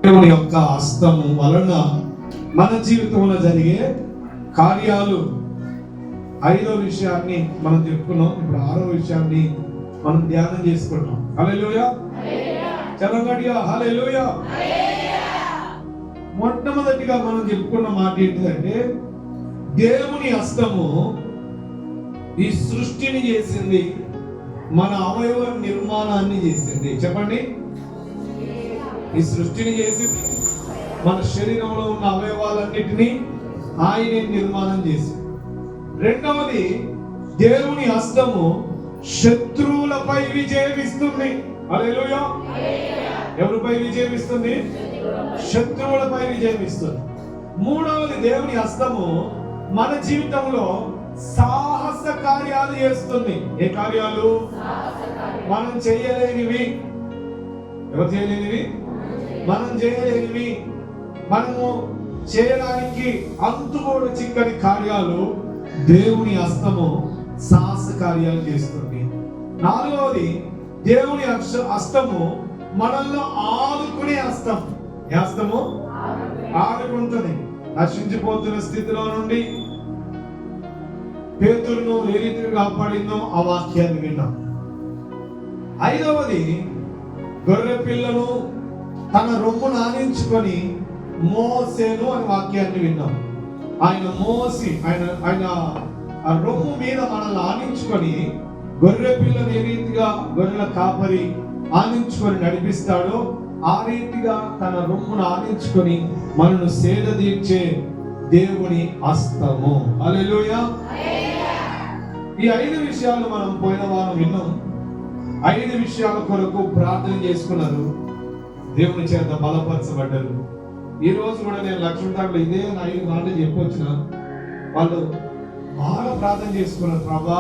దేవుని యొక్క హస్తము వలన మన జీవితంలో జరిగే కార్యాలు. 5వ విషయాన్ని మనం చెప్పుకున్నాం. ఇప్పుడు 6వ విషయాన్ని మనం ధ్యానం చేసుకుంటాం. హల్లెలూయా, చలంగడియా హల్లెలూయా. మొట్టమొదటిగా మనం చెప్పుకున్న మాట ఏంటంటే, దేవుని హస్తము ఈ సృష్టిని చేసింది, మన అవయవ నిర్మాణాన్ని చేసింది. చెప్పండి, ఈ సృష్టిని చేసింది, మన శరీరంలో ఉన్న అవయవాలన్నిటినీ ఆయనే నిర్మాణం చేసింది. రెండవది, దేవుని హస్తము శత్రువులపై విజయం ఇస్తుంది. హల్లెలూయా. ఎవరిపై విజయం ఇస్తుంది? శత్రువులపై విజయం ఇస్తుంది. మూడవది, దేవుని హస్తము మన జీవితంలో సాహస కార్యాలు చేస్తుంది. ఏ కార్యాలు? మనం చేయలేనివి. ఎవరు చేయలేనివి? మనం చేయలేనివి, మనము చేయడానికి అంతుకోడు చిక్కని కార్యాలు దేవుని హస్తము సాహస కార్యాలు చేస్తుంది. నాలుగవది, దేవుని హస్తము మనల్ని ఆదుకునే హస్తం. ఏ హస్తము? ఆదుకుంటుంది. నశించిపోతున్న స్థితిలో నుండి పేతురును ఏ రీతిగా కాపాడిందో ఆ వాక్యాన్ని విన్నాం. ఐదవది, గొర్రె పిల్లను తన రొమ్మును ఆనించుకొని మోసేను అని వాక్యాన్ని విన్నాం. ఆయన మోసి ఆయన ఆ రొమ్ము మీద మనల్ని ఆనించుకొని, గొర్రె పిల్లను ఏ రీతిగా గొర్రెల కాపరి ఆనించుకొని నడిపిస్తాడో ఆ రీతిగా తన రొమ్మును ఆనించుకొని మనను సేద తీర్చే దేవుని హస్తము. హల్లెలూయా. ఈ 5 విషయాలు మనం పోయిన వారం విన్నాం. 5 విషయాల కొరకు ప్రార్థన చేసుకున్నారు, దేవుని చేత బలపరచబడ్డారు. ఈ రోజు కూడా నేను లక్ష్మీదాంట్లో ఇదే 5 మాటలు చెప్పొచ్చిన వాళ్ళు బాగా ప్రార్థన చేసుకున్నారు. ప్రభా,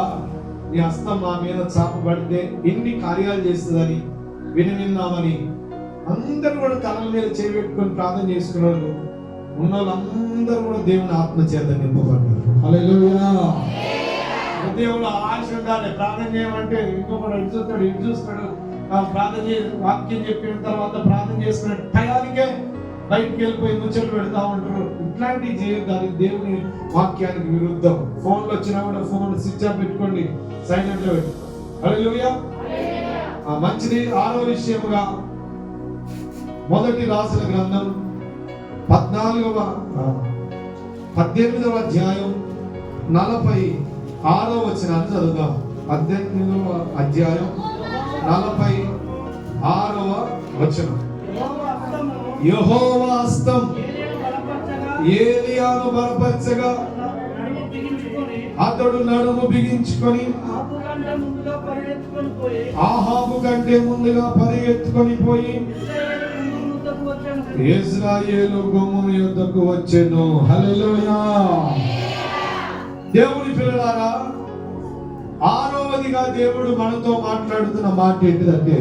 నీ హస్తం మా మీద చాపబడితే ఇన్ని కార్యాలు చేస్తుందని విన్నామని అందరూ కూడా తలల మీద చేపెట్టుకొని ప్రార్థన చేసుకున్నారు. ఉన్న వాళ్ళందరూ కూడా దేవుని ఆత్మ చేత నింపబడ్డారు. హల్లెలూయా. దేవుడు ఆశ ఉండాలి. ప్రార్థన చేయమంటే ఇంకొకటి ఇటు చూస్తాడు. ప్రార్థన వాక్యం చెప్పిన తర్వాత ప్రార్థన చేసుకునే టయానికే బయటికి వెళ్ళిపోయి ముచ్చట్లు పెడతా ఉంటారు. ఇట్లాంటివి చేయొద్దు, దేవుని వాక్యానికి విరుద్ధం. ఫోన్లు వచ్చినా కూడా ఫోన్ స్విచ్ ఆఫ్ పెట్టుకోండి, సైలెంట్ లో పెట్టుకోండి. హల్లెలూయా. మంచిది. 6వ విషయముగా మొదటి రాసుల గ్రంథం 18వ అధ్యాయం 46వ వచనాన్ని చదువుదాం. 18వ అధ్యాయం 46వ వచనం. యెహోవా హస్తం ఏలీయాను బలపరచగా అతడు నడుము బిగించుకొని ఆహాబు కంటే ముందుగా పరిగెత్తుకొని పోయి ఇశ్రాయేలు గుమ్మం యొద్దకు వచ్చెను. హల్లెలూయా. దేవుని పిల్లలారా, 6వదిగా దేవుడు మనతో మాట్లాడుతున్న మాట ఏంటిదంటే,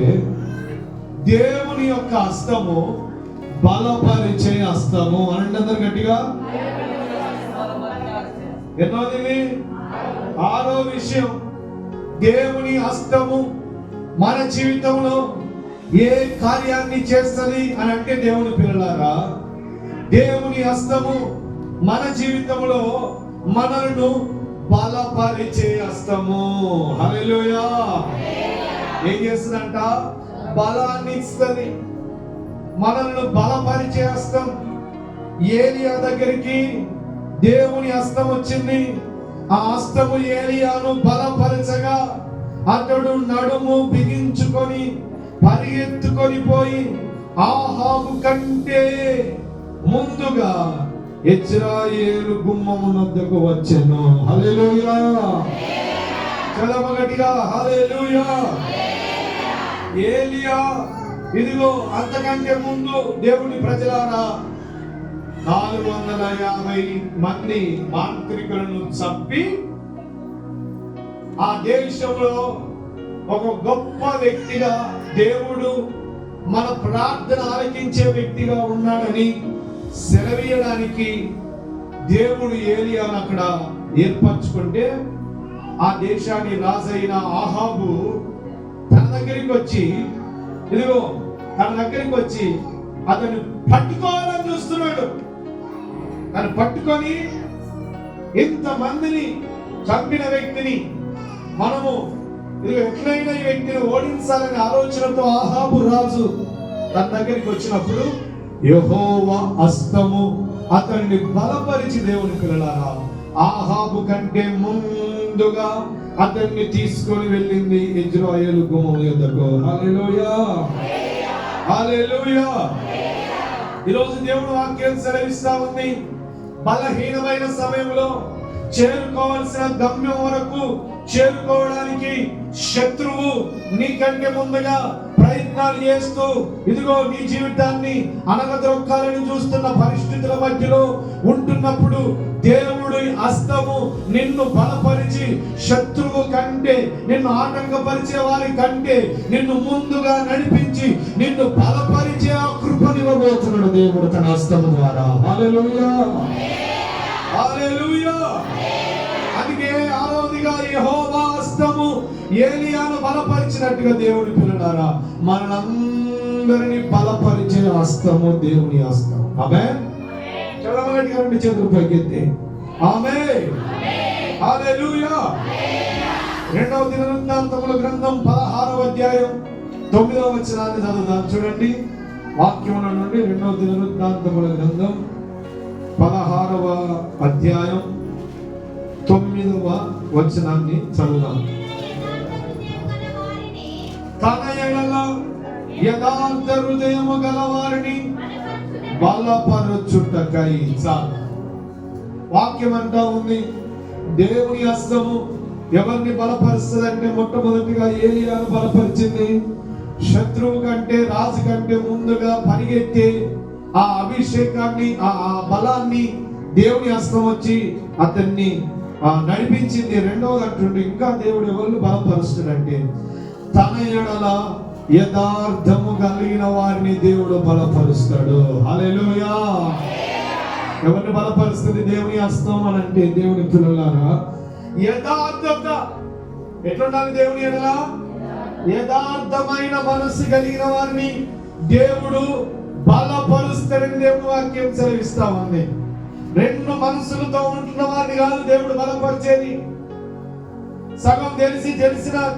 దేవుని యొక్క హస్తము బలపరిచే హస్తము. అనండి అందరు గట్టిగా. ఎన్నోది? 6వ విషయం, దేవుని హస్తము మన జీవితంలో ఏ కార్యాన్ని చేస్తుంది అని అంటే, దేవుని పిల్లలారా, దేవుని హస్తము మన జీవితంలో మనలను బలపరిచే హస్తము. హల్లెలూయా. ఏం చేస్తుందంట? బలాన్ని ఇస్తుంది. మనల్ని బలపరిచే హస్తం. ఏలియా దగ్గరికి దేవుని హస్తం వచ్చింది. ఆ హస్తము ఏలియాను బలపరచగా అతడు నడుము బిగించుకొని పరిగెత్తుకొని పోయి ఆహాబు కంటే ముందుగా ఇశ్రాయేలు గుమ్మమునొద్దకు వచ్చెను. హల్లెలూయా. చదవగట్టిగా హల్లెలూయా. ఏలియా ఇదిగో అంతకంటే ముందు దేవుని ప్రజలారా 450 మంది మాంత్రికులను చంపి ఆ దేశంలో ఒక గొప్ప వ్యక్తిగా, దేవుడు మన ప్రార్థన ఆలకించే వ్యక్తిగా ఉన్నాడని సెలవీయడానికి దేవుడు ఏలియాను అక్కడ ఏర్పరచుకుంటే, ఆ దేశాన్ని రాజైన ఆహాబు తన దగ్గరికి వచ్చి, ఇదిగో తన దగ్గరికి వచ్చి అతను పట్టుకోవాలని చూస్తున్నాడు. తను పట్టుకొని ఇంతమందిని చంపిన వ్యక్తిని మనము ఎట్లయినా ఈ వ్యక్తిని ఓడించాలనే ఆలోచనతో ఆహాబు రాజు తన దగ్గరికి వచ్చినప్పుడు యెహోవా హస్తము అతన్ని బలపరిచి, దేవుని పిల్లలారా, ఆహాబు కంటే ముందుగా అతన్ని తీసుకొని వెళ్ళింది ఇజ్రాయేలు గుమ్మం యొద్దకు. హల్లెలూయా, హల్లెలూయా. ఈరోజు దేవుడు వాక్యం సెలవిస్తా ఉంది, బలహీనమైన సమయంలో చేరుకోవాల్సిన గమ్యం వరకు చేరుకోవడానికి శత్రువు నీకంటే ముందుగా ప్రయత్నాలు చేస్తూ ఇదిగో నీ జీవితాన్ని అనగదొక్కాలని చూస్తున్న పరిస్థితుల మధ్యలో ఉంటున్నప్పుడు దేవుడి హస్తము నిన్ను బలపరిచి, శత్రువు కంటే నిన్ను ఆటంకపరిచే వారి కంటే నిన్ను ముందుగా నడిపించి నిన్ను బలపరిచే ఆ కృపనివ్వబోతున్నాడు దేవుడు తన హస్తము ద్వారా. హల్లెలూయా, హల్లెలూయా. అందుకే ఆరోదిగా యెహోవా హస్తము ఏలియాను బలపరిచినట్టుగా దేవుని పిల్లలారా, మనందరినీ బలపరిచే హస్తము దేవుని హస్తం. ఆమేన్. చదవగలిగా రెండు చేతులు పైకెత్తి ఆమేన్, హల్లెలూయా. రెండవ దినవృత్తాంతముల గ్రంథం 16వ అధ్యాయం 9వ వచనాన్ని చదువుదాం. చూడండి, వాక్యముల నుండి రెండవ దినవృత్తాంతముల గ్రంథం 16వ అధ్యాయం 9వ వచనాన్ని చదువుదాం. తన ఎడల యథార్థ హృదయము గలవారిని బలపరచుటకై. వాక్యం అంటా ఉంది, దేవుని హస్తము ఎవరిని బలపరుస్తుందంటే మొట్టమొదటిగా ఏలియాను బలపరిచింది. శత్రువు కంటే రాజు కంటే ముందుగా పరిగెత్తే ఆ అభిషేకాన్ని, ఆ బలాన్ని దేవుని హస్తం వచ్చి అతన్ని నడిపించింది. రెండవది అంటుండే, ఇంకా దేవుడు ఎవరిని బలపరుస్తాడంటే తన ఎడల యథార్థము కలిగిన వారిని దేవుడు బలపరుస్తాడు. హల్లెలూయా. ఎవరిని బలపరుస్తుంది దేవుని హస్తం అని అంటే, దేవుని పిల్లలారా, యథార్థత ఎట్లుండాలి దేవుని ఎడల? యథార్థమైన మనసు కలిగిన వారిని దేవుడు బలపరుస్తాడని దేవుని వాక్యం సెలవిస్తా ఉంది. రెండు మనసులతో ఉంటున్న వారిని కాదు దేవుడు బలపరిచేది. సగం తెలిసిన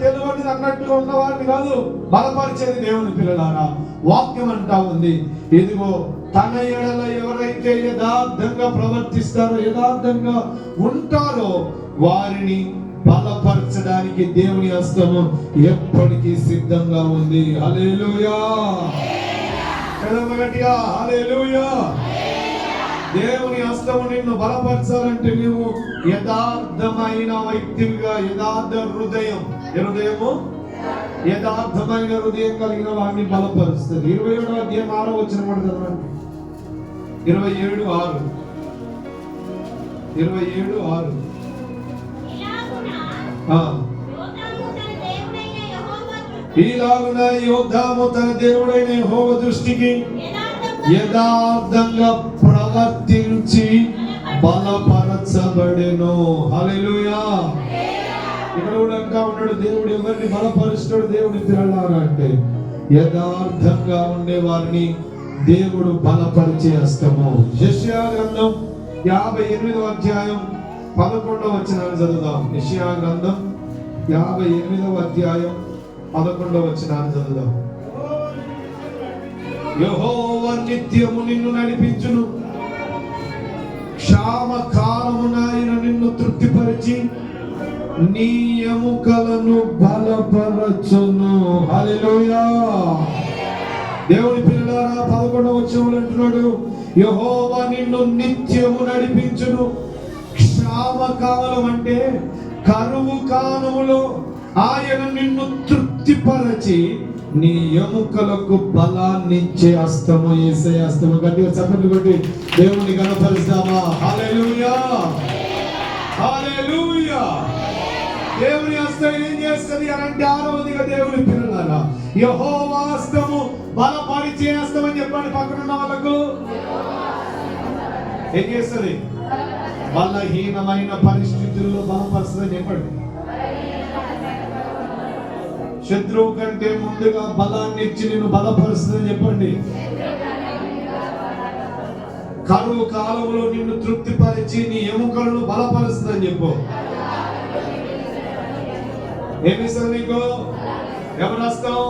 తెలియని అన్నట్టుగా ఉన్న వారిని కాదు బలపరిచేది దేవుని పిల్లలారా. వాక్యం అంటా ఉంది, ఇదిగో తన ఎడల ఎవరైతే యథార్థంగా ప్రవర్తిస్తారో, యథార్థంగా ఉంటారో వారిని బలపరచడానికి దేవుని హస్తము ఎప్పటికీ సిద్ధంగా ఉంది. హల్లెలూయా, గట్టిగా హల్లెలూయా. దేవుని హస్తము నిన్ను బలపరచాలంటే నీవు యథార్థమైన వ్యక్తిగా, యథార్థ హృదయము యథార్థమైన హృదయం కలిగిన వారిని బలపరుస్తుంది. 27వ అధ్యాయం 6వ వచనం కూడా చదవండి. 27:6 ఈలాగున యోధాము తన దేవుడైన యెహోవా దృష్టికి యథార్థంగా ప్రవర్తించి బలపరచబడెను. హల్లెలూయా. ఇక్కడ కూడా అంటా ఉన్నాడు, దేవుడు ఎవరిని బలపరుస్తాడు దేవుని పిల్లలారా అంటే యథార్థంగా ఉండే వారిని దేవుడు బలపరిచే హస్తము. యెషయా గ్రంథం 58వ అధ్యాయం 11వ వచనాన్ని చదువుదాం. యెషయా గ్రంథం 58వ అధ్యాయం 11వ వచనాన్ని చదువుదాం. యెహోవా నిత్యము నిన్ను నడిపించును, క్షామ కాలమున ఆయన నిన్ను తృప్తిపరిచి నీ ఎముకలను బలపరచును. హల్లెలూయా. దేవుని పిల్లలారా, 11వ వచనంలో అంటున్నాడు, యెహోవా నిన్ను నిత్యము నడిపించును. క్షామ కాలం అంటే కరువు కాలములో ఆయన నిన్ను తృప్తిపరచి నీ ఎముకలకు బలాన్ని ఇచ్చే హస్తము యేసయ్య హస్తము. గట్టిగా చప్పట్లు కొట్టి దేవుని గణపరుస్తామా? హల్లెలూయా, హల్లెలూయా. దేవుని హస్తం ఏం చేస్తుంది అని అంటే, ఆరవదిగా దేవుని పిల్లలారా, యెహోవా హస్తము బలపరిచే హస్తం అని చెప్పండి. పక్కనున్న వాళ్ళకు ఏం చేస్తుంది? బలహీనమైన పరిస్థితుల్లో బలపరుస్తుందని చెప్పండి. శత్రువు కంటే ముందుగా బలాన్ని ఇచ్చి నేను బలపరుస్తుందని చెప్పండి. కరువు కాలంలో నిన్ను తృప్తిపరిచి నీ ఎముకలను బలపరుస్తుందని చెప్పు. ఏమిస్తుంది నీకు? ఎవరు వస్తావు?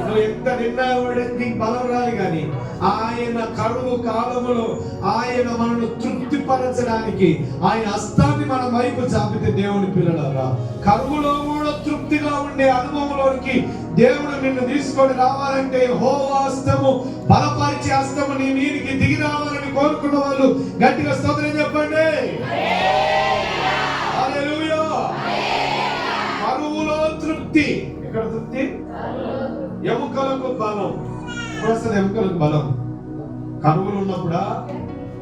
నువ్వు ఎంత తిన్నా కూడా నీకు బలం రాదు, కానీ ఆయన కరువు కాలములో ఆయన మనను తృప్తిపరచడానికి ఆయన హస్తాన్ని మన వైపు చాపితే, దేవుని పిల్లలారా, కరువులో కూడా తృప్తిగా ఉండే అనుభవంలోనికి దేవుడు నిన్ను తీసుకొని రావాలంటే యెహోవా హస్తము, బలపరిచే హస్తము నీ మీదికి దిగి రావాలని కోరుకున్న వాళ్ళు గట్టిగా స్తోత్రం చెప్పండి. హల్లెలూయా. కరువులో తృప్తి. ఎక్కడ తృప్తి? ఎముకలకు బలం. వస్తుంది ఎముకలకు బలం. కరువులు ఉన్నప్పుడా?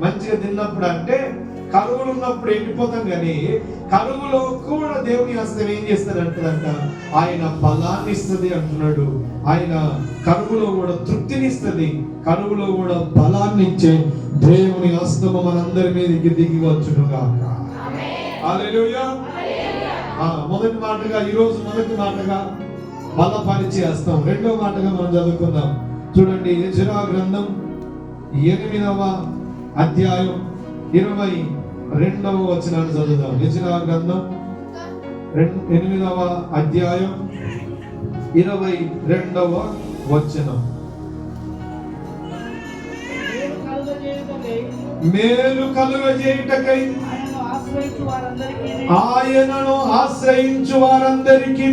మంచిగా తిన్నప్పుడు అంటే కరువులు ఉన్నప్పుడు ఎండిపోతాం, కానీ కరువులో కూడా దేవుని హస్తం ఏం చేస్తాడు అంటదంట, ఆయన బలాన్ని ఇస్తుంది అంటున్నాడు. ఆయన కరువులో కూడా తృప్తినిస్తుంది, కరువులో కూడా బలాన్ని ఇచ్చే దేవుని హస్తము మనందరి మీదకి దిగి వచ్చునుగాక. హల్లెలూయా. మొదటి మాటగా ఈరోజు బలపరిచే హస్తం. రెండో మాటగా మనం చదువుకుందాం. చూడండి, యెషయా గ్రంథం 8వ అధ్యాయం 22వ వచనాన్ని చదువుదాం. యెషయా గ్రంథం 8వ అధ్యాయం 22వ వచనం. మేలు కలుగజేయుటకై ఆయనను ఆశ్రయించు వారందరికీ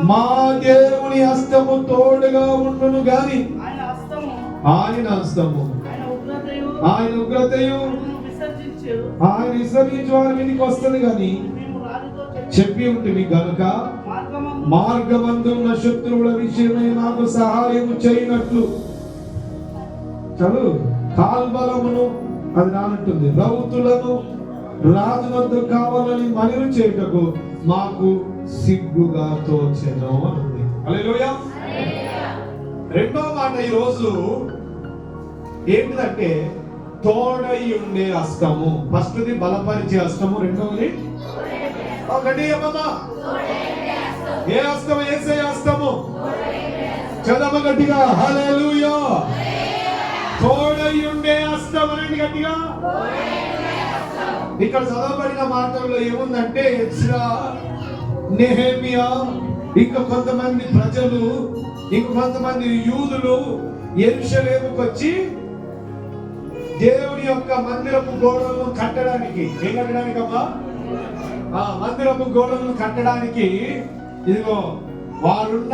మా దేవుని హస్తము తోడుగా ఉండును గాని ఆయన హస్తము, ఆయన ఉగ్రతయు ఆయన విసర్జించు వారి మీదకి వస్తుంది. కానీ చెప్పి ఉంటుంది గనుక మార్గమందున్న శత్రువుల విషయమై నాకు సహాయం చేయనట్లు చదువు కాల్బలమును అది రానంటుంది, రౌతులను రాజునద్దు కావాలని మనవి చేయుటకు మాకు సిగ్గుగా తోచెను అనుంది. హల్లెలూయా. రెండో మాట ఈరోజు ఏంటిదంటే తోడై ఉండే హస్తము. ఫస్ట్ది బలపరిచే హస్తము, రెండవది ఒకటి ఏమమ్మా? ఏ హస్తము? యేసయ్య హస్తము. చదవ గట్టిగా. హల్లెలూయా. తోడై ఉండే హస్తం అనండి గట్టిగా. ఇక్కడ చదవబడిన మాటల్లో ఏముందంటే ఎజ్రా, నెహెమియా, ఇంకా కొంతమంది ప్రజలు, ఇంకా కొంతమంది యూదులు యెరూషలేముకు వచ్చి దేవుని యొక్క మందిరపు గోడలను కట్టడానికి, ఏం కట్టడానికి అమ్మా? మందిరపు గోడలను కట్టడానికి ఇదిగో వారున్న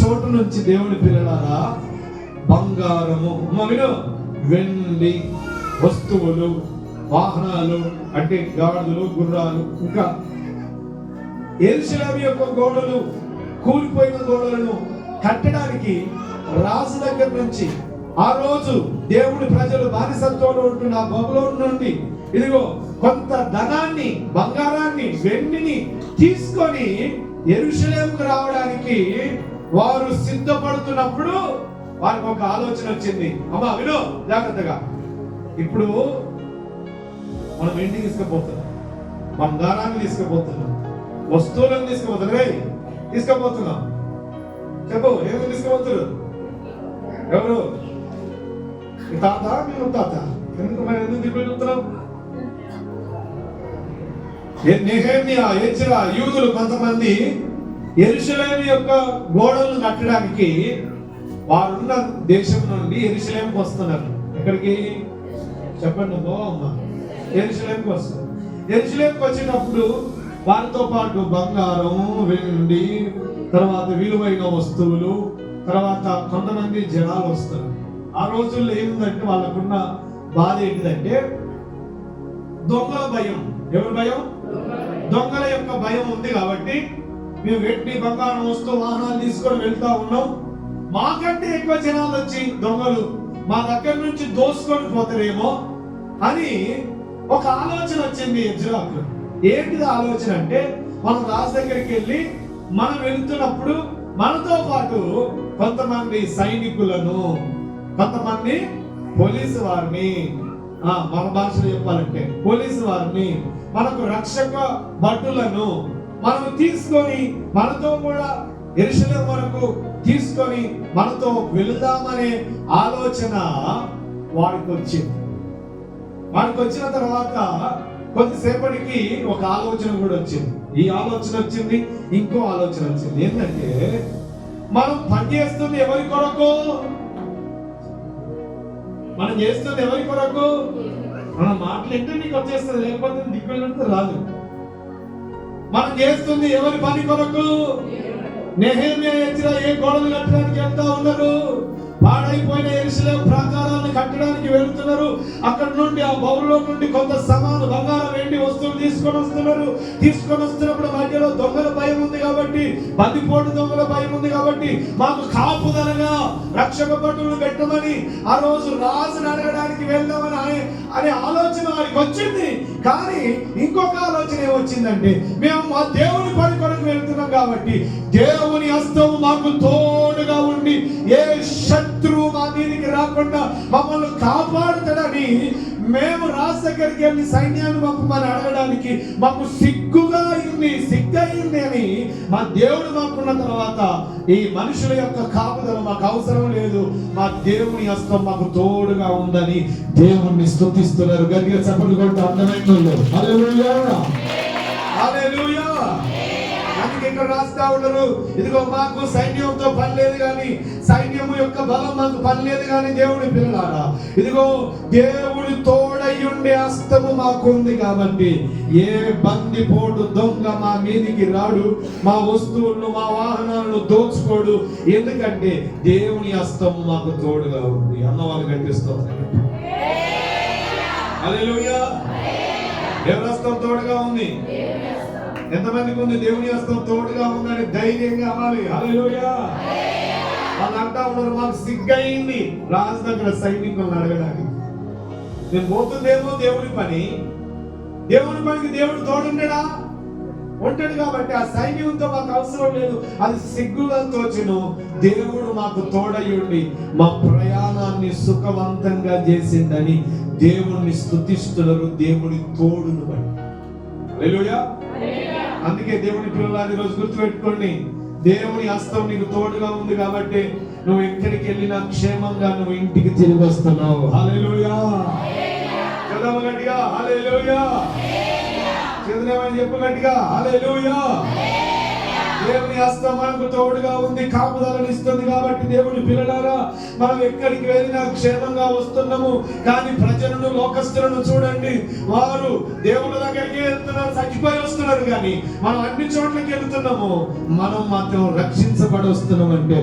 చోటు నుంచి దేవుని పిల్లలారా బంగారము, వెండి వస్తువులు, వాహనాలు అంటే గాడిదలు, గుర్రాలు, ఇంకా యెరూషలేము యొక్క గోడలు, కూలిపోయిన గోడలను కట్టడానికి రాజు దగ్గర నుంచి ఆ రోజు దేవుడి ప్రజలు బానిసత్వంలో ఉంటున్న బబులోను నుండి ఇదిగో కొంత ధనాన్ని, బంగారాన్ని, వెండిని తీసుకొని యెరూషలేముకు రావడానికి వారు సిద్ధపడుతున్నప్పుడు వారికి ఒక ఆలోచన వచ్చింది. అమ్మా విను జాగ్రత్తగా. ఇప్పుడు మనం వెండి తీసుకుపోతున్నాం, బంగారాన్ని తీసుకుపోతున్నాం, వస్తువులను తీసుకుపోతున్నాం. చెప్పు, ఏమి తీసుకుపోతున్నారు? ఎవరు? తాత, మేము తాత. ఎందుకు మనం ఎందుకు తీసుకుపోతున్నాం? నెహెమియా, ఎజ్రా, యూదులు కొంతమంది యెరూషలేము యొక్క గోడలను కట్టడానికి వారున్న దేశం నుండి యెరూషలేముకు వస్తున్నారు. ఎక్కడికి చెప్పండి అమ్మా? యెరూషలేముకు వస్తారు. యెరూషలేముకు వచ్చినప్పుడు వారితో పాటు బంగారం, వెండి, తర్వాత విలువైన వస్తువులు, తర్వాత కొంతమంది జనాలు వస్తారు. ఆ రోజుల్లో ఏముందంటే వాళ్ళకున్న బాధ ఏంటిదంటే దొంగల భయం. ఎవరి భయం? దొంగల యొక్క భయం ఉంది. కాబట్టి మేము వెండి, బంగారం, వస్తువు, వాహనాలు తీసుకొని వెళ్తా ఉన్నాం, మాకంటే ఎక్కువ జనాలు వచ్చి దొంగలు మా దగ్గర నుంచి దోసుకొని పోతారేమో అని ఒక ఆలోచన వచ్చింది ఎజ్రాకు. ఏంటిది ఆలోచన అంటే, మనం రాజు దగ్గరికి వెళ్ళి మనం వెళ్తున్నప్పుడు మనతో పాటు కొంతమంది సైనికులను, కొంతమంది పోలీసు వారిని, మన భాషలో చెప్పాలంటే పోలీసు వారిని, మనకు రక్షక భటులను మనం తీసుకొని మనతో కూడా యెరూషలేము వరకు తీసుకొని మనతో వెళదామనే ఆలోచన వాడికి వచ్చింది. వాడికి వచ్చిన తర్వాత కొద్దిసేపటికి ఒక ఆలోచన కూడా వచ్చింది. ఈ ఆలోచన వచ్చింది, ఇంకో ఆలోచన వచ్చింది. ఏంటంటే మనం పని చేస్తుంది ఎవరి కొరకు? మనం చేస్తుంది ఎవరి కొరకు? మనం మాట్లాడితే నీకు వచ్చేస్తుంది, లేకపోతే దిక్కులు రాదు. మనం చేస్తుంది ఎవరి పని కొరకు? నెహెమ్యా ఎజ్రా ఏ గోడలు కట్టడానికి వెళ్తా ఉన్నారు? పాడైపోయిన యెరూషలేము ప్రాకారాలను కట్టడానికి వెళ్తున్నారు. అక్కడ నుండి ఆ బౌల్లో నుండి కొంత సమాను బంగారం వెండి వస్తువులు తీసుకొని వస్తున్నప్పుడు మధ్యలో దొంగల భయం ఉంది కాబట్టి, బందిపోటు దొంగల భయం ఉంది కాబట్టి, మాకు కాపుదలగా రక్షక భటులను పెట్టమని ఆ రోజు రాజుని అడగడానికి వెళ్దామని అనే ఆలోచన వారికి వచ్చింది. కానీ ఇంకొక ఆలోచన ఏమొచ్చిందంటే, మేము మా దేవుని పని కొరకు వెళ్తున్నాం కాబట్టి దేవుని హస్తము మాకు తోడుగా ఉండి ఏ శత్రువు మా మీదికి రాకుండా మమ్మల్ని కాపాడుతాడని మేము రాజు దగ్గరికి వెళ్ళి సైన్యాన్ని పంపమని అడగడానికి మాకు సిగ్గయింది అని మా దేవుడు మాకున్న తర్వాత ఈ మనుషుల యొక్క కాపుదల మాకు అవసరం లేదు, మా దేవుని హస్తం మాకు తోడుగా ఉందని దేవుణ్ణి స్తుతిస్తున్నారు. గట్టిగా చప్పట్లు కొడుతూ అందమైన హల్లెలూయా హల్లెలూయా. అందుకే ఇక్కడ రాస్తా ఉన్నారు, ఇదిగో మాకు సైన్యంతో పని లేదు కానీ, సైన్యము యొక్క బలం మాకు పని లేదు కానీ దేవుని పిల్లలారా, ఇదిగో దేవుడి తోడయ్యుండే హస్తము మాకు ఉంది కాబట్టి ఏ బందిపోటు దొంగ మా మీదికి రాడు, మా వస్తువులను మా వాహనాలను దోచుకోడు. ఎందుకంటే దేవుని హస్తము మాకు తోడుగా ఉంది. అన్నవాళ్ళు కనిపిస్తుంది. హల్లెలూయా. దేవుని హస్తం తోడుగా ఉంది. ఎంతమందికి ఉంది దేవుని హస్తం తోడుగా ఉందని ధైర్యం కావాలి? హల్లెలూయా. వాళ్ళు అంటా ఉన్నారు, మాకు సిగ్గయింది రాజు దగ్గర సైనికులను అడగడానికి. నేను పోతుందేమో దేవుని పనికి దేవుడు తోడుండడా? ఉంటాడు కాబట్టి ఆ సైన్యంతో మాకు అవసరం లేదు, అది సిగ్గుగా తోచును. దేవుడు మాకు తోడయ్యుండి మా ప్రయాణాన్ని సుఖవంతంగా చేసిందని దేవుణ్ణి స్తుతిస్తున్నారు, దేవుడి తోడును బట్టి. హల్లెలూయా. అందుకే దేవుని పిల్లలు ఈ రోజు గుర్తుపెట్టుకోండి, దేవుని హస్తం నీకు తోడుగా ఉంది కాబట్టి నువ్వు ఎక్కడికి వెళ్ళినా క్షేమంగా నువ్వు ఇంటికి తిరిగి వస్తున్నావు. హల్లెలూయా. చదవ గట్టిగా హల్లెలూయా. చదివేమని చెప్పు గట్టిగా హల్లెలూయా. దేవుని హస్తం మనకు తోడుగా ఉంది, కాపుదలను ఇస్తుంది కాబట్టి దేవుని పిల్లలారా మనం ఎక్కడికి వెళ్ళినా క్షేమంగా వస్తున్నాము. కానీ ప్రజలను, లోకస్తులను చూడండి, వారు దేవుని దగ్గరికి వెళ్తున్నారు, చచ్చిపోయి వస్తున్నారు. కానీ మనం అన్ని చోట్లకి వెళ్తున్నాము, మనం మాత్రం రక్షించబడి వస్తున్నాం అంటే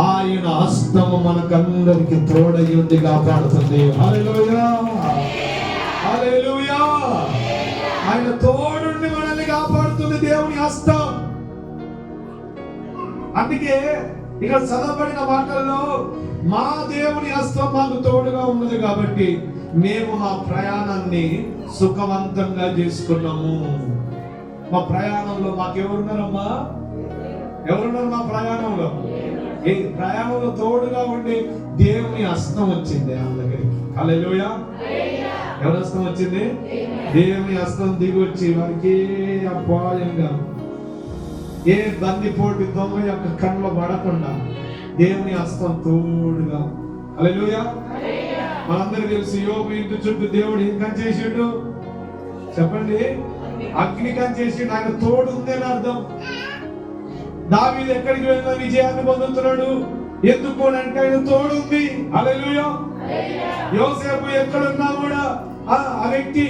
ఆయన హస్తము మనకందరికి తోడై ఉంది, కాపాడుతుంది. హల్లెలూయా హల్లెలూయా. ఆయన తోడుండి మనల్ని కాపాడుతుంది దేవుని హస్తం. అందుకే ఇక్కడ చదవబడిన మాటల్లో మా దేవుని హస్తం మాకు తోడుగా ఉన్నది కాబట్టి మేము మా ప్రయాణాన్ని సుఖవంతంగా చేసుకున్నాము. మా ప్రయాణంలో మాకెవరున్నారమ్మా? ఎవరున్నారు మా ప్రయాణంలో? ఈ ప్రయాణంలో తోడుగా ఉండి దేవుని హస్తం వచ్చింది ఆ దగ్గరికి. హల్లెలూయా. ఎవరి హస్తం వచ్చింది? దేవుని హస్తం దిగి వచ్చి వారికి అపాయంగా ఏ బందిపోటు దొంగ యొక్క కళ్ళలో పడకుండా దేవుని హస్తం తోడుగా. హల్లెలూయా. మనందరికీ తెలుసు, యోబు ఇంటి చుట్టూ దేవుడు ఏం కంచె చేసాడు చెప్పండి? అగ్ని కంచె చేసాడు. ఆయన తోడు ఉందని అర్థం. దావీదు ఎక్కడికి వెళ్ళినా విజయాన్ని పొందుతున్నాడు. ఎందుకు అంటే ఆయన తోడు ఉంది. హల్లెలూయా. యోసేపు ఎక్కడున్నా కూడా ఆ వ్యక్తి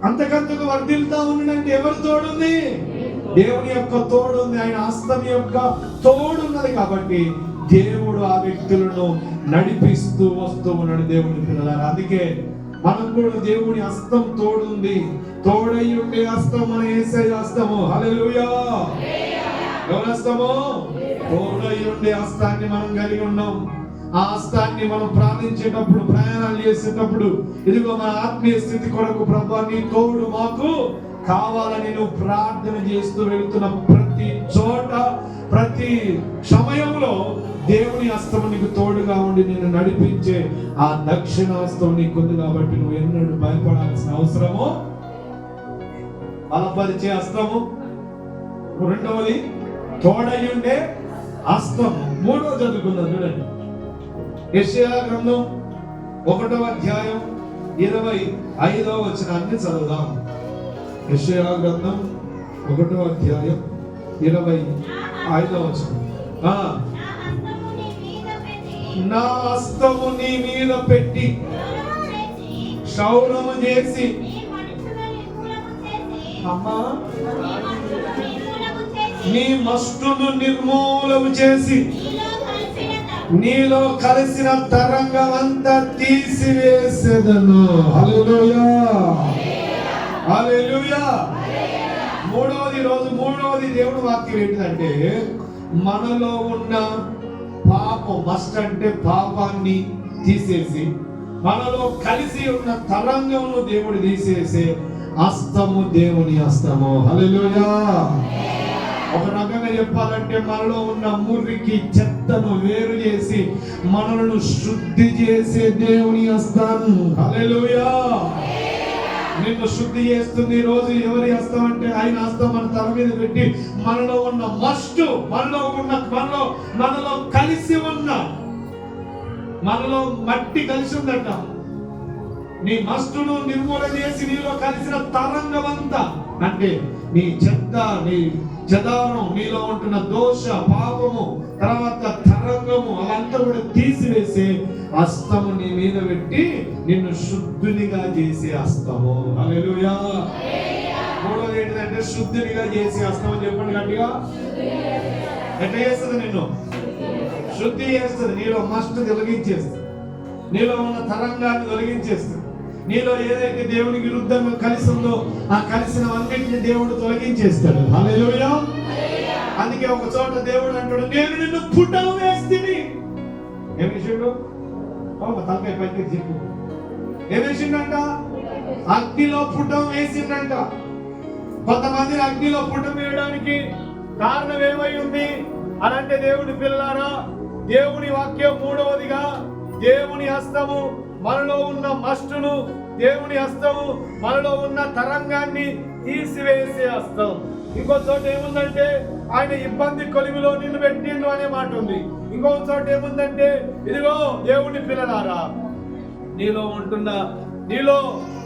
అంతకంతకు వర్ధిల్తా ఉన్నాడంటే ఎవరు తోడుంది? దేవుని యొక్క తోడు ఉంది. ఆయన హస్తం యొక్క తోడున్నది కాబట్టి దేవుడు ఆ వ్యక్తులను నడిపిస్తూ వస్తూ ఉన్నాడు. దేవుని పిల్లలారా, అందుకే మనకు కూడా దేవుని హస్తం తోడుంది. తోడై ఉండే హస్తం మన యేసయ్య హస్తము. హల్లెలూయా. ఎవరి హస్తము? తోడై ఉండే హస్తాన్ని మనం కలిగి ఉన్నాం. ఆ హస్తాన్ని మనం ప్రార్థించేటప్పుడు, ప్రయాణాలు చేసేటప్పుడు, ఇదిగో మన ఆత్మీయ స్థితి కొరకు ప్రభువా నీ తోడు మాకు కావాలని నువ్వు ప్రార్థన చేస్తూ వెళుతున్న ప్రతి చోట, ప్రతి సమయంలో దేవుని హస్తం నీకు తోడుగా ఉండి నిన్ను నడిపించే ఆ దక్షిణ హస్తం నీకుంది కాబట్టి నువ్వు ఎన్నడూ భయపడాల్సిన అవసరము. బలపరిచే హస్తము. రెండవది తోడై ఉండే హస్తం. మూడవ చదువుకుందాం చూడండి. యెషయా గ్రంథం 1వ అధ్యాయం 25వ వచనాన్ని చదువుదాం. యెషయా గ్రంథం 1వ అధ్యాయం 25వ వచనం. నా హస్తము నీ మీద పెట్టి క్షౌరము చేసి అమ్మా నీ మస్టును నిర్మూలము చేసి నీలో కలిసిన తరంగమంతా తీసివేసేదను. హల్లెలూయా, హల్లెలూయా. మూడవది దేవుడు వాక్యం ఏంటంటే, మనలో ఉన్న పాపం, మస్ట్ అంటే పాపాన్ని తీసేసి మనలో కలిసి ఉన్న తరంగమును దేవుడు తీసేసే హస్తము దేవుని హస్తము. హల్లెలూయా. ఒక రకంగా చెప్పాలంటే మనలో ఉన్న మురికి చెత్తను వేరు చేసి మనలను శుద్ధి చేసే దేవుని హస్తం. హల్లెలూయా. నిన్ను శుద్ధి చేస్తుంది ఈ రోజు ఎవరి హస్తం అంటే ఆయన హస్తం మన తల మీద పెట్టి మనలో ఉన్న మస్టు, మనలో కలిసి ఉన్న, మనలో మట్టి కలిసి ఉందట. నీ మస్టును నిర్మూలన చేసి నీలో కలిసిన తరంగమంతా అంటే నీ చెత్త, నీ చెదారం, నీలో ఉంటున్న దోష, పాపము, తర్వాత తరంగము అవంతా కూడా తీసివేసే హస్తము నీ మీద పెట్టి నిన్ను శుద్ధునిగా చేసే హస్తము. హల్లెలూయా. మూడోది ఏంటంటే శుద్ధునిగా చేసే హస్తము. చెప్పండి గట్టిగా. ఎట్లా చేస్తుంది? నిన్ను శుద్ధి చేస్తుంది. నీలో మస్ట్ తొలగించేస్తుంది, నీలో ఉన్న తరంగాన్ని తొలగించేస్తుంది. నీలో ఏదైతే దేవునికి విరుద్ధంగా కలిసి ఉందో ఆ కలిసినవన్నింటినీ దేవుడు తొలగించేస్తాడు. హల్లెలూయా. అందుకే ఒక చోట దేవుడు అంటాడు, నేను నిన్ను పుటం వేస్తిని. ఏం విషయంలో? తలకాయ పైకి చెప్పు. ఏం వేసిండంట? అగ్నిలో పుటం వేసిండంట. కొంతమంది అగ్నిలో పుటం వేయడానికి కారణం ఏమై ఉంది అని అంటే, దేవుని పిల్లారా, దేవుని వాక్యం మూడవదిగా దేవుని హస్తము మనలో ఉన్న మస్టును, దేవుని హస్తము మనలో ఉన్న తరంగాన్ని తీసివేసే హస్తం. ఇంకో చోట ఏముందంటే ఆయన ఇబ్బంది కొలిమిలో నిన్ను పెట్టిండు అనే మాట ఉంది. ఇంకో చోట ఏముందంటే, ఇదిగో దేవుని పిల్లలారా, నీలో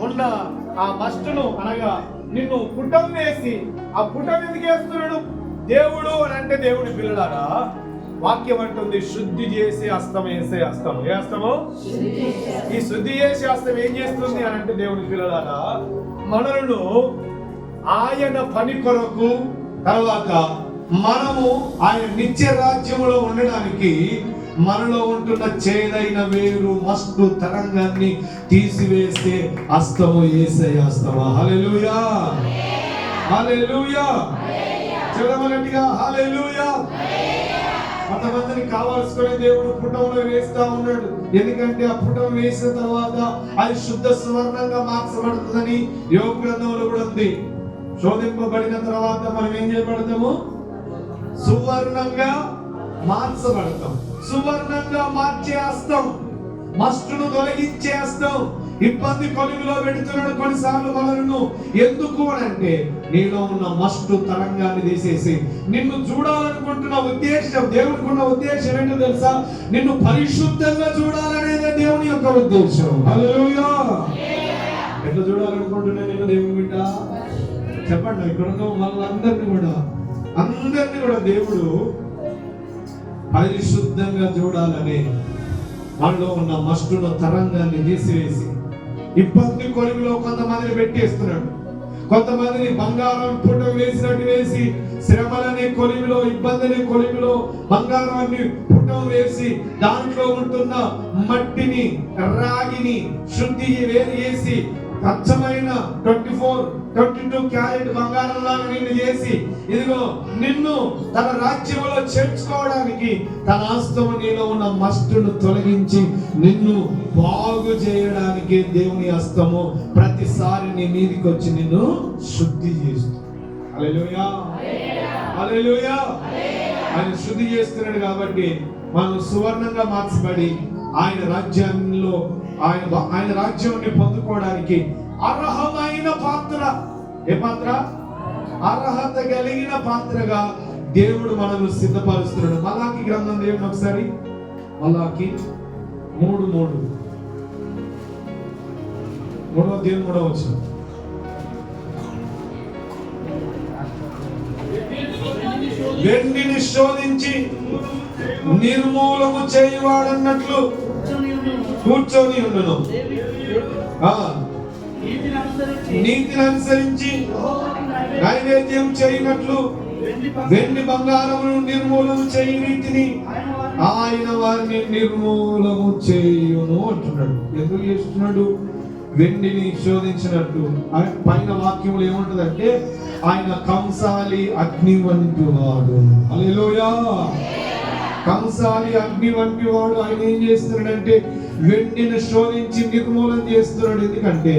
ఉన్న ఆ మస్టును అనగా నిన్ను పుటం వేసి, ఆ పుటం ఎందుకు వేస్తున్నాడు దేవుడు అని అంటే, దేవుని పిల్లలారా వాక్యం అంటుంది శుద్ధి చేసి హస్తం వేసే హస్తం. ఏ హస్తము? ఈ శుద్ధి చేసే హస్తం ఏం చేస్తుంది అని అంటే, దేవుని పిల్లలారా, మనలను ఆయన పని కొరకు, తర్వాత మనము ఆయన నిత్య రాజ్యములో ఉండడానికి మనలో ఉంటున్న చేదైన వేరు, మస్టు, తరంగాన్ని తీసివేసే హస్తము యేసయ్య హస్తము. హల్లెలూయా, హల్లెలూయా. చెడమలటిగా హల్లెలూయా. కొంతమందిని కావాల్సుకునే దేవుడు పుటంలో వేస్తా ఉన్నాడు. ఎందుకంటే ఆ పుటం వేసిన తర్వాత అది శుద్ధ సువర్ణంగా మార్చబడుతుందని యోగ గ్రంథంలో కూడా ఉంది. శోధింపబడిన తర్వాత మనం ఏం చేయబడతాము? సువర్ణంగా మార్చబడతాం. సువర్ణంగా మార్చే హస్తం, మస్టును తొలగించే హస్తం. ఇబ్బంది కొలిమిలో పెడుతున్నాడు కొన్నిసార్లు మనలను. ఎందుకు అంటే నీలో ఉన్న మస్టు తరంగాన్ని తీసేసి నిన్ను చూడాలనుకుంటున్న ఉద్దేశం, దేవునికి ఉన్న ఉద్దేశం ఏంటో తెలుసా? నిన్ను పరిశుద్ధంగా చూడాలనేదే దేవుని యొక్క ఉద్దేశం. హల్లెలూయా. ఎట్లా చూడాలనుకుంటున్నా నేను దేవుని బిడ్డ? చెప్పండి. ఇక్కడ ఉన్న వాళ్ళందరినీ కూడా దేవుడు పరిశుద్ధంగా చూడాలని మనలో ఉన్న మస్టును తరంగాన్ని తీసివేసి ఇబ్బంది కొలిమిలో కొంతమందిని పెట్టేస్తున్నాడు. కొంతమందిని బంగారం పుటం వేసినట్టు వేసి శ్రమలనే కొలిమిలో, ఇబ్బందిని కొలిమిలో బంగారాన్ని పుటం వేసి దాంట్లో ఉంటున్న మట్టిని, రాగిని శుద్ధి వేరు చేసి స్వచ్ఛమైన 22 క్యారెట్ బంగారం లాగా నిన్ను చేసి, ఇదిగో నిన్ను తన రాజ్యంలో చేర్చుకోవడానికి తన హస్తము నీలో ఉన్న మస్టును తొలగించి నిన్ను బాగు చేయడానికి దేవుని హస్తము ప్రతిసారి నీ మీదికి వచ్చి నిన్ను శుద్ధి చేస్తుంది. హల్లెలూయా, హల్లెలూయా. ఆయన శుద్ధి చేస్తున్నాడు కాబట్టి మనం సువర్ణంగా మార్చబడి ఆయన రాజ్యంలో ఆయన రాజ్యాన్ని పొందుకోవడానికి అర్హమైన పాత్ర. ఏ పాత్ర? అర్హత కలిగిన పాత్రగా దేవుడు మనల్ని సిద్ధపరుస్తున్నాడు. మలాకి గ్రంథం దేవుడు ఒకసారి, మలాకి 3:3. 3వ వచనం. వెండిని శోధించి నిర్మూలము చేయవాడన్నట్లు కూర్చొని ఉండును. నీతిని అనుసరించి నైవేద్యం చేయనట్లు వెండి బంగారమును నిర్మూలము చేయి రీతిని ఆయన వారిని నిర్మూలము చేయును అంటున్నాడు. ఎందుకు చేస్తున్నాడు? వెండిని శోధించినట్టు. పైన వాక్యములు ఏముంటుందంటే ఆయన కంసాలి అగ్ని వంటి వాడు. హల్లెలూయా. కంసాలి అగ్ని వంటి వాడు. ఆయన ఏం చేస్తున్నాడంటే వెండిని శోధించి నిర్మూలన చేస్తున్నాడు. ఎందుకంటే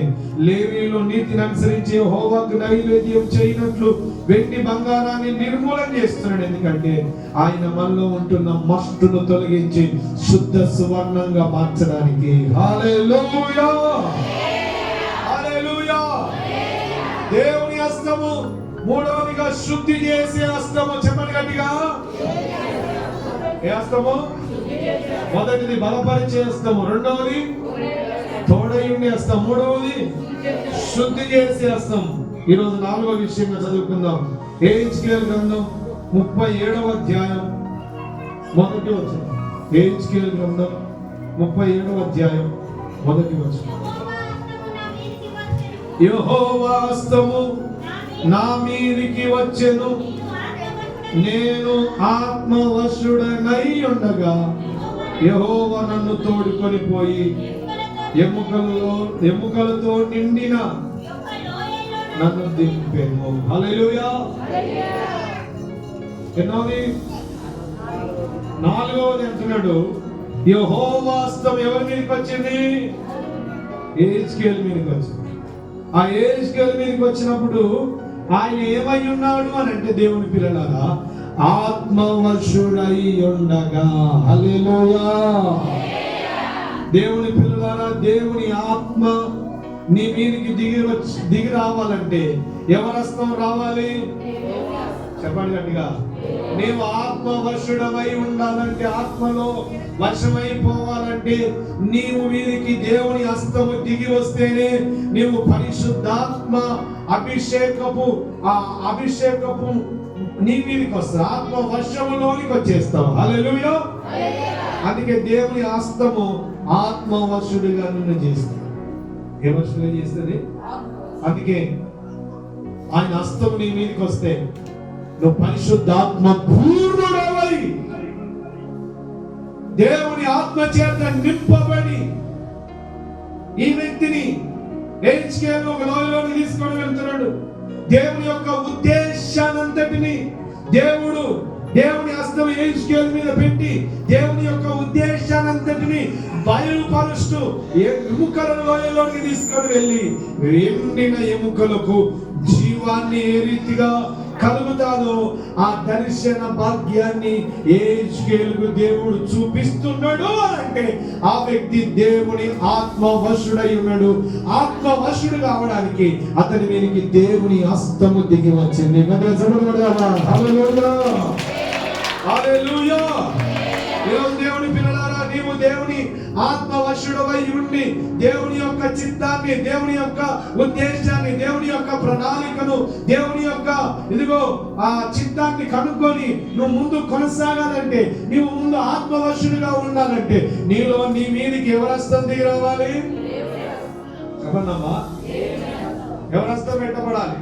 లేవీయులు నీతిని అనుసరించి యెహోవాకు నైవేద్యం చేయనట్లు వెండి బంగారాన్ని నిర్మూలన చేస్తున్నాడు. ఎందుకంటే ఆయన మనలో ఉంటున్న మస్టును తొలగించి శుద్ధ సువర్ణంగా మార్చడానికి. హల్లెలూయా, హల్లెలూయా. దేవుని హస్తము మూడవదిగా శుద్ధి చేసే హస్తము. చెప్పండి గట్టిగా. ఏ హస్తము? మొదటిది బలపరిచే హస్తము, రెండవది తోడయుండే హస్తం, మూడవది శుద్ధి చేసే హస్తం. ఈరోజు 4వ విషయంగా చదువుకుందాం. హెజ్కేలు గ్రంథం 37వ అధ్యాయం మొదటి వచనం. హెజ్కేలు గ్రంథం 37వ అధ్యాయం మొదటి వచనం. యెహోవా హస్తము నా మీదికి వచ్చెను, నేను ఆత్మవశుడనై ఉండగా యెహోవా నన్ను తోడుకొని పోయి ఎముకలతో నిండిన నన్ను దింపెను. హల్లెలూయా. ఎన్నోది? 4వది అంటున్నాడు. యెహోవా హస్తం ఎవరి మీదకి వచ్చింది? హెజ్కేలు మీదకి వచ్చింది. ఆ హెజ్కేలు మీదకి వచ్చినప్పుడు ఆయన ఏమై ఉన్నాడు అని అంటే, దేవుని పిల్లలారా, ఆత్మవశుడై ఉండగా. హల్లెలూయా. దేవుని పిల్లలారా, దేవుని ఆత్మ నీ మీదకి దిగి రావాలంటే ఎవరి హస్తం రావాలి? చెప్పండి గట్టిగా. నీవు ఆత్మవశుడవై ఉండాలంటే, ఆత్మలో వశమైపోవాలంటే నీవు మీదికి దేవుని హస్తము దిగి వస్తేనే నీవు పరిశుద్ధాత్మ అభిషేకపు నీ మీదకి వస్తా, ఆత్మ వశములోనికి వచ్చేస్తావు. హల్లెలూయా. అందుకే దేవుని హస్తము ఆత్మవశుడిగా నిన్ను చేస్తుంది. ఏ వశుడిగా చేస్తుంది? అందుకే ఆయన హస్తము నీ మీదకి వస్తే నువ్వు పరిశుద్ధాత్మ పూర్ణుడవై దేవుని ఆత్మ చేత నింపబడి ఈ వ్యక్తిని హెజ్కేలు ఒక లోయలోకి తీసుకొని వెళ్తున్నాడు. దేవుని యొక్క ఉద్దేశానంతటిని దేవుని హస్తం హెజ్కేలు మీద పెట్టి దేవుని యొక్క ఉద్దేశానంతటిని బయలుపరుస్తూ ఎముకల లోయలోకి తీసుకొని వెళ్ళి ఎండిన ఎముకలకు జీవాన్ని ఏ రీతిగా కలుగుతాదో ఆ దర్శన భాగ్యాన్ని హెజ్కేలుకు దేవుడు చూపిస్తున్నాడు. అంటే ఆ వ్యక్తి దేవుని ఆత్మవశుడై ఉన్నాడు. ఆత్మవశుడు కావడానికి అతని మీదకి దేవుని హస్తము దిగి వచ్చింది. హల్లెలూయా, హల్లెలూయా. ఈరోజు దేవుని పిల్లలారా, నీవు దేవుని ఆత్మవశుడవై ఉండి దేవుని యొక్క చిత్తాన్ని, దేవుని యొక్క ఉద్దేశాన్ని, దేవుని యొక్క ప్రణాళికను, దేవుని యొక్క ఆ చిత్తాన్ని కనుక్కొని నువ్వు ముందు కొనసాగాలంటే, నీవు ముందు ఆత్మవశుడిగా ఉండాలంటే నీలో నీ మీదికి ఎవరి హస్తం దిగి రావాలి? చెప్పండమ్మా. ఎవరి హస్తం పెట్టబడాలి?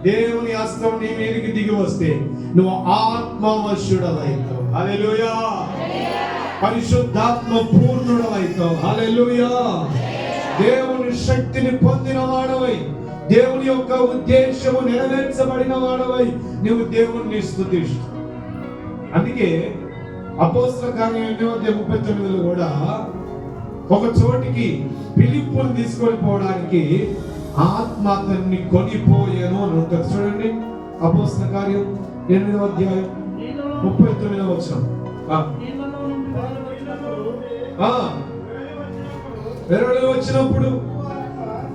దేవుని హస్తం నీ మీదికి దిగి వస్తే నువ్వు ఆత్మవశుడవైతావు. హల్లెలూయా. పరిశుద్ధాత్మ పూర్ణుడవైతావు. హల్లెలూయా. దేవుని శక్తిని పొందిన వాడవై, దేవుని యొక్క ఉద్దేశము నెరవేర్చబడిన వాడవై నువ్వు దేవుణ్ణి స్తుతిస్తావు. అందుకే అపోస్తల కార్యం 8:39 కూడా ఒక చోటికి ఫిలిప్పును తీసుకొని పోవడానికి ఆత్మ అతన్ని కొనిపోయాను అని ఉంటుంది. చూడండి, అపోస్తల కార్యం 8:39 వచనం. వెలువడి వచ్చినప్పుడు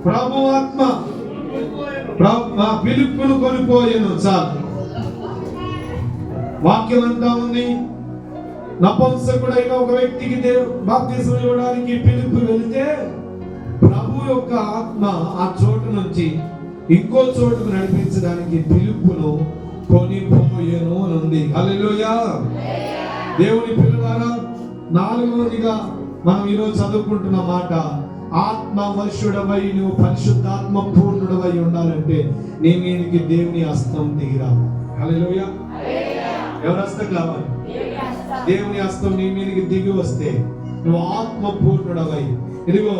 ప్రభు ఆత్మ ఫిలిప్పును కొనిపోయాను. చాలు, వాక్యం అంతా ఉంది. నపుంసకుడైన ఒక వ్యక్తికి బాప్తిసం ఇవ్వడానికి ఫిలిప్పు వెళితే యొక్క ఆత్మ ఆ చోటు నుంచి ఇంకో చోటుకు నడిపించడానికి పిలుపును కొనిపోయేను అని ఉంది. హల్లెలూయా. దేవుని పిల్లలారా, 4వదిగా మనం ఈరోజు చదువుకుంటున్న మాట, ఆత్మవశుడవై నువ్వు పరిశుద్ధాత్మ పూర్ణుడవై ఉండాలంటే నీ మీదకి దేవుని హస్తం దిగిరా. హల్లెలూయా. ఎవరి హస్తం కావాలి? దేవుని హస్తం నీ మీదకి దిగి వస్తే నువ్వు ఆత్మ పూర్ణుడవై, ఇదిగో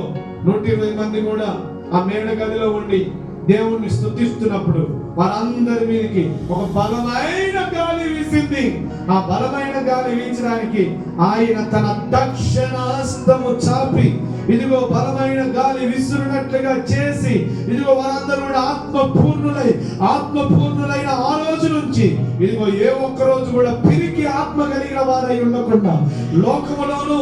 120 మంది కూడా ఆ మేడ గదిలో ఉండి దేవుణ్ణి స్తుతిస్తున్నప్పుడు వారందరి మీదకి ఒక బలమైన గాలి వీసింది. ఆ బలమైన గాలి వీచడానికి ఆయన తన దక్షిణ హస్తము చాపి ఇదిగో బలమైన గాలి విసురునట్లుగా చేసి ఇదిగో వారందరూ కూడా ఆత్మపూర్ణులైన ఆ రోజు నుంచి ఇదిగో ఏ ఒక్క రోజు కూడా పిరికి ఆత్మ కలిగిన వారై ఉండకుండా లోకములోను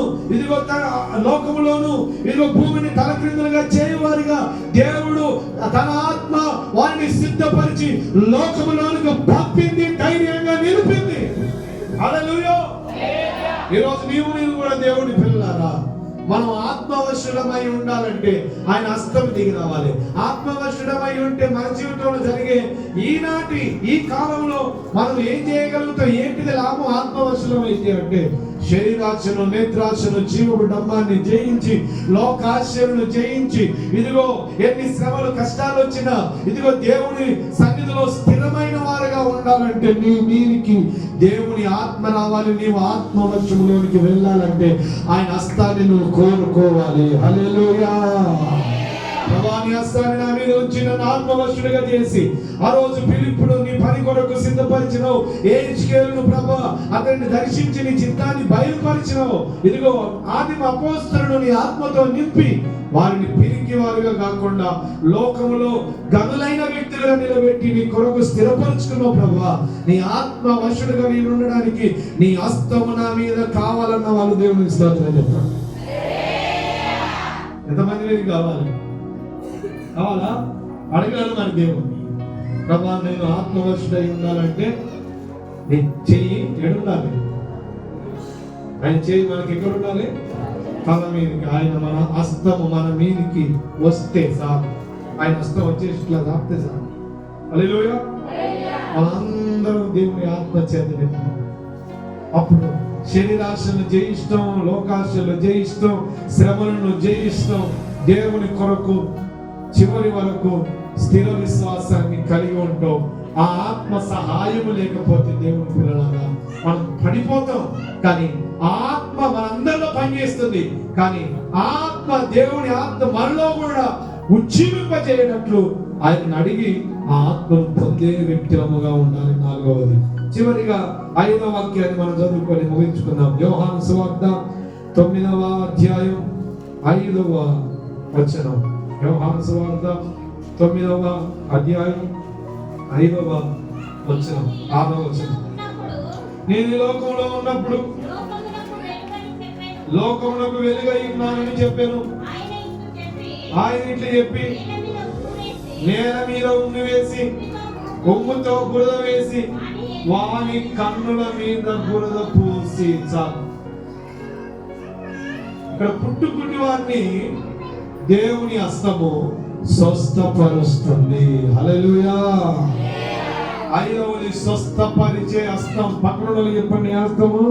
ఇదిగో భూమిని తలక్రిందులుగా చేయవారిగా దేవుడు తన ఆత్మ వారిని సిద్ధపరిచి లోకములోనికి పంపింది, ధైర్యంగా నిలిపింది. హల్లెలూయా. ఈరోజు నీవు కూడా దేవుని పిల్లలారా, మనం ఆత్మవశులమై ఉండాలంటే ఆయన హస్తం దిగి రావాలి. ఆత్మవశులమై ఉంటే మన జీవితంలో జరిగే ఈనాటి ఈ కాలంలో మనం ఏం చేయగలుగుతాం? ఏంటిది లాభం ఆత్మవశులమైతే అంటే శరీరాశను, నేత్రాశను, జీవపు డమ్మాన్ని జయించి, లోకాశలను జయించి, ఇదిగో ఎన్ని శ్రమలు కష్టాలు వచ్చినా ఇదిగో దేవుని సన్నిధిలో స్థిరమైన వారుగా ఉండాలంటే నీ మీదికి దేవుని ఆత్మ రావాలి. నీవు ఆత్మవశంలోనికి వెళ్ళాలంటే ఆయన హస్తాన్ని నువ్వు కోరుకోవాలి. హల్లెలూయా. ప్రభాని హస్తాన్ని నా మీద ఉంచి నన్ను ఆత్మవశుడిగా చేసి ఆ రోజు ఫిలిప్పును నీ పని కొరకు సిద్ధపరిచినావు. ఏజ్కేలును ప్రభా అతన్ని దర్శించి నీ చిత్తాన్ని బయలుపరిచినావు. ఇదిగో ఆదిమ అపోస్తలులను నీ ఆత్మతో నింపి వారిని పిరికి వారుగా కాకుండా లోకములో గనులైన వ్యక్తులుగా నిలబెట్టి నీ కొరకు స్థిరపరుచుకున్నావు. ప్రభా నీ ఆత్మ వశుడుగా నేను ఉండడానికి నీ హస్తము నా మీద కావాలన్న వాళ్ళు దేవునికి స్తోత్రం చెప్తారు. ఎంతమంది మీద కావాలి? కావాలా? అడగాలి మరి దేవుడు. ప్రభా నేను ఆత్మవశుడై ఉండాలంటే నీ చెయ్యి ఎడుండాలి? ఆయన చెయ్యి మనకి ఎక్కడ ఉండాలి? తల మీదకి. ఆయన మన హస్తము మన మీదకి వస్తే చాలు. ఆయన హస్తం వచ్చేసి ఇట్లా తాపితే చాలు. హల్లెలూయా. మనందరం దేవుని ఆత్మ చేత నింపుతాం. అప్పుడు శరీరాశను జయిస్తాం, లోకాశలు జయిస్తాం, శ్రమలను జయిస్తాం. దేవుని కొరకు చివరి వరకు స్థిర విశ్వాసాన్ని కలిగి ఉంటాం. ఆ ఆత్మ సహాయము లేకపోతే దేవుని పిల్లలారా మనం పడిపోతాం. కానీ ఆత్మ మనందరిలో పనిచేస్తుంది. కానీ ఆత్మ, దేవుని ఆత్మ మనలో కూడా ఉజ్జీవింపజేయనట్లు ఆయన అడిగి ఆ ఆత్మను పొందే వ్యక్తులముగా ఉండాలి. 4వది చివరిగా 5వ వాక్యాన్ని మనం చదువుకొని ముగించుకుందాం. యోహాను సువార్త 9వ అధ్యాయం 5వ వచనం. యోహాను సువార్త 9వ అధ్యాయం 5వ వచనం, 6వ వచనం. నేను ఈ లోకంలో ఉన్నప్పుడు లోకమునకు వెలుగై ఉన్నానని చెప్పాను. ఆయన ఇట్లా చెప్పి నేల మీద ఉమ్మి వేసి ఉమ్ముతో బురద వేసి వాని కన్నుల మీద బురద పూసి చాలు. ఇక్కడ పుట్టుకుని వారిని దేవుని హస్తము స్వస్థపరుస్తుంది. హల్లెలూయా. 5వది స్వస్థపరిచే హస్తం. పక్కన చెప్పండి, హస్తము.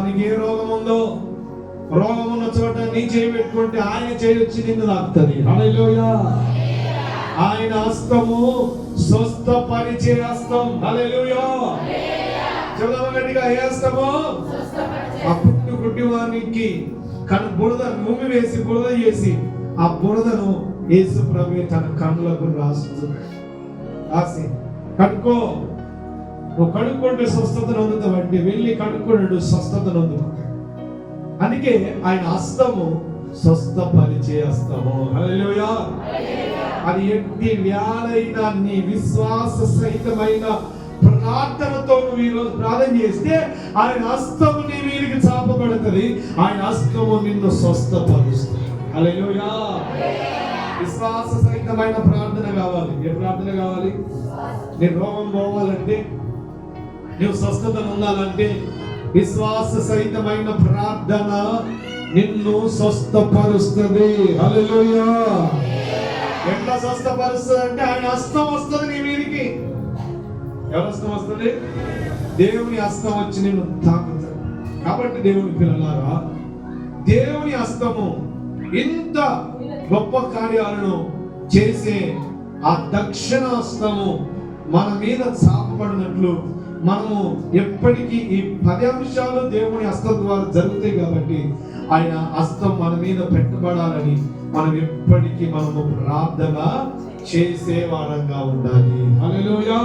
నీకు ఏ రోగం ఉందో, రోగం ఉన్న చోట నీ చేయి పెట్టుకుంటే ఆయన చేయి వచ్చి నిన్ను తాకుతుంది. హల్లెలూయా. ఆయన హస్తము స్వస్థపరిచే హస్తం. హల్లెలూయా. చదవగట్టిగా, ఏ హస్తము? ఆ పుట్టుకుట్టి వారికి బురద భూమి వేసి బురద చేసి ఆ బురదను యేసు ప్రభువే తన కన్నులకు రాసి కడుక్కో, నువ్వు కడుక్కుంటే స్వస్థతను అందుతావంటే వెళ్ళి కడుక్కున్నాడు, స్వస్థతను అందుకో. అందుకే ఆయన హస్తము స్వస్థపరిచే హస్తము. హల్లెలూయా. అది ఎట్టి వ్యాధైన నీ విశ్వాస సహితమైన ప్రార్థనతో నువ్వు ఈరోజు ప్రార్థన చేస్తే ఆయన హస్తము నీ మీదకి చాపబడుతుంది. ఆయన హస్తము నిన్ను స్వస్థపరుస్తుంది. హల్లెలూయా. విశ్వాస సహితమైన ప్రార్థన కావాలి. ఏ ప్రార్థన కావాలి? నీ రోగం పోవాలంటే, నువ్వు స్వస్థతను ఉండాలంటే విశ్వాస సహితమైన ప్రార్థన నిన్ను స్వస్థపరుస్తుంది. హల్లెలూయా. ఎట్లా స్వస్థపరుస్తుంది అంటే ఆయన హస్తం వస్తుంది నీ మీదికి. ఎవరి హస్తం వస్తుంది? దేవుని హస్తం వచ్చి నిన్ను తాకుతాడు. కాబట్టి దేవుని పిల్లలారా, దేవుని హస్తము ఇంత గొప్ప కార్యాలను చేసే ఆ దక్షిణ హస్తము మన మీద చాపబడినట్లు మనము ఎప్పటికీ ఈ 10 అంశాలు దేవుని హస్తం ద్వారా జరుగుతాయి. కాబట్టి ఆయన హస్తం మన మీద పెట్టబడాలని మనం ఎప్పటికీ మనము ప్రార్థన చేసే వారంగా ఉండాలి. హల్లెలూయా.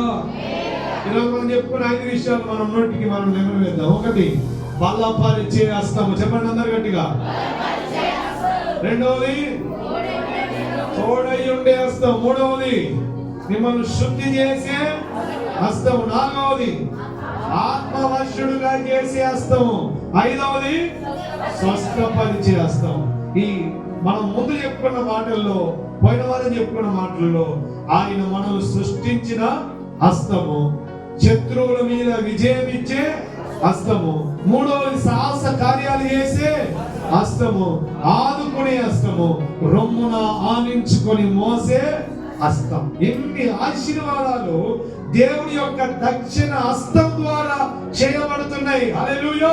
ఈరోజు మనం చెప్పుకున్న 5 విషయాలు మనం నోటికి మనం నెమవేద్దాం. 1, బలపరిచే హస్తము. చెప్పండి అందరు గట్టిగా. 2, తోడై ఉండే హస్తం. 3, మిమ్మల్ని శుద్ధి చేసే హస్తము. 4, ఆత్మవశుడుగా చేసే హస్తము. 5, స్వస్థపరిచే హస్తం. ఈ మనం ముందు చెప్పుకున్న మాటల్లో, పోయిన వారం చెప్పుకున్న మాటల్లో ఆయన మనల్ని సృష్టించిన హస్తము, శత్రువుల మీద విజయం ఇచ్చే హస్తము, 3, సాహస కార్యాలు చేసే హస్తము, ఆదుకునే హస్తము, రొమ్మున ఆనించుకొని మోసే హస్తం. ఎన్ని ఆశీర్వాదాలు దేవుని యొక్క దక్షిణ హస్తం ద్వారా చేయబడుతున్నాయి. హల్లెలూయా.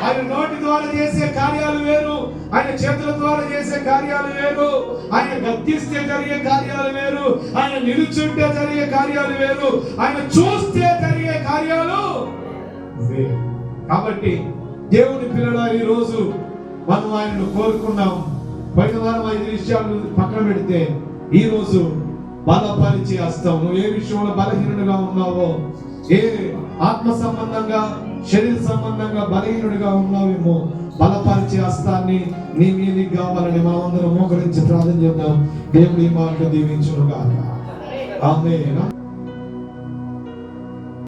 ఆయన నోటి ద్వారా చేసే కార్యాలు వేరు, ఆయన చేతుల ద్వారా చేసే కార్యాలు వేరు, ఆయన గద్దిస్తే జరిగే కార్యాలు వేరు, ఆయన నిలుచుంటే జరిగే కార్యాలు వేరు, ఆయన చూస్తే జరిగే కార్యాలు వేరు. కాబట్టి దేవుని పిల్లల ఈ రోజు మనం ఆయనను కోరుకున్నాం. పోయిన వారం 5 విషయాలు పక్కన పెడితే ఈ రోజు బలపరిచే హస్తం. నువ్వు ఏ విషయంలో బలహీనుడిగా ఉన్నావో, ఏ ఆత్మ సంబంధంగా శరీర సంబంధంగా బలహీనుడిగా ఉన్నావేమో, బలపరిచే హస్తాన్ని నీ మీదకి కావాలని మనం అందరం మోకరించి ప్రార్థన చేద్దాం. దేవుడి మాట దీవించును గాక. ఆమేన్.